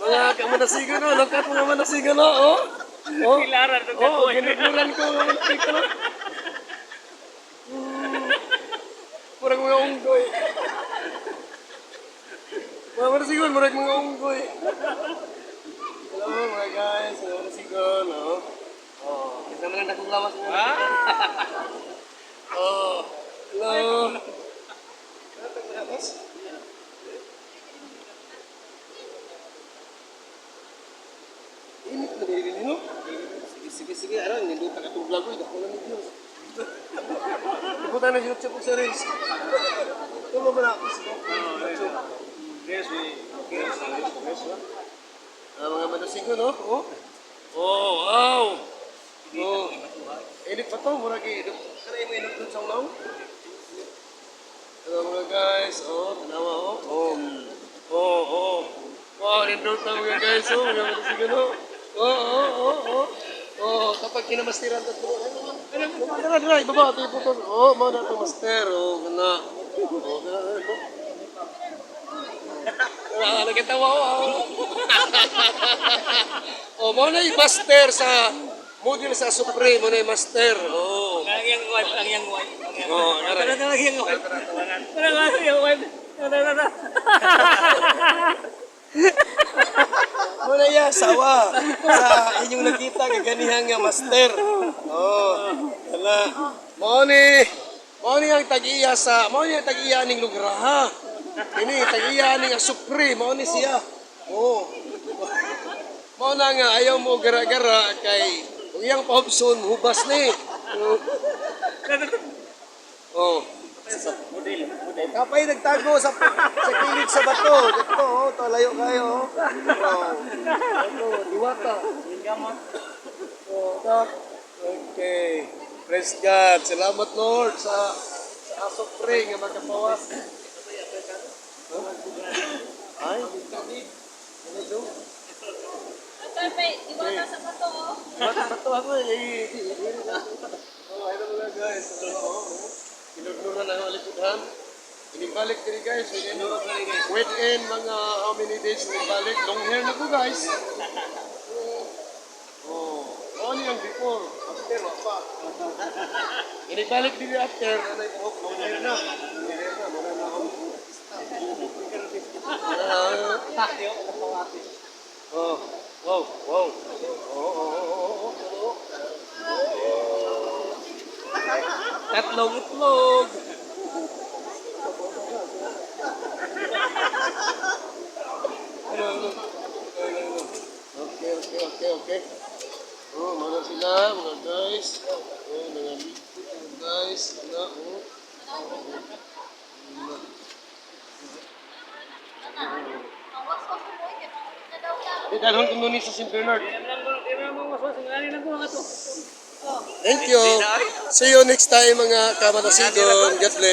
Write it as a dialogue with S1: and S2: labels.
S1: Mga kamanasigan, no? Lungkat mga manasigan, no? Oh. Oh.
S2: Pilaran to
S1: Oh, ginugulan ko mga manasigan, no? Murag mga unggoy. Mga manasigan, murag mga unggoy. Hello mga guys, mga manasigan, no? Oh, kita naman ang lawas mga manasigan. Oh, hello. Init na din no? Sige, ano, hindi pa katong vlog ko, dako lang ni Diyos. Ibutan na YouTube sa Reels. Tulo ba na ako sa YouTube?
S2: Yes,
S1: Mga manasigo, no? Oh, oh, wow! Oh, init pa to, murag init. Kaya mo init sa ulang? Hello mga guys, oh, tanawa, oh. Oh. Wow, nindot na mga guys, oh, mga manasigo, no? Oh, kapag kinamastiran ka po. Dara, ibaba, ito yung putos. Oh, mga na ito, master. Oh, gana. Oh, gana. Nagkatawa ko. Oh, mga na yung master sa model sa Supreme. Mga na yung master. Oh.
S2: ang yang wife.
S1: Oh, nara.
S2: Ang yang wife. Ang yang wife.
S1: Muna ya, sawa. Sa inyong nakita, kaganihan nga master. Oh, wala. Mao ni ang tag-iya sa, mao ni ang tag-iya ning lugraha. Ini tag-iya ning Supreme, mao ni siya. Oh. Mao na nga ayaw mo gara-gara kay kung iyang paubson hubas ni. Oh.
S2: Model.
S1: Kapay nagtago sa kilid sa bato. Dito, oh, to layo kayo. Oh. Ito, diwata. Oh, tak. Okay. Praise God. Salamat Lord sa asok pre nga magkapawas. Ay, hindi. Ano ito?
S3: Diwata sa bato.
S1: Bato ako eh. Oh, hello mga guys. Pinagnuran ang alikudan. Inibalik din guys. Within mga how many days inibalik. Long hair na ko guys. Oh, ano yung before? After, pa. Inibalik din after. Long hair na. Long hair na. Muna na ako. Oh, wow. Tatlong itlog. Okay. Oh, mana sila mga guys. Oh, mga guys. Dalhon ko nun sa St. Bernard. Thank you. See you next time mga kamanasigon. God bless.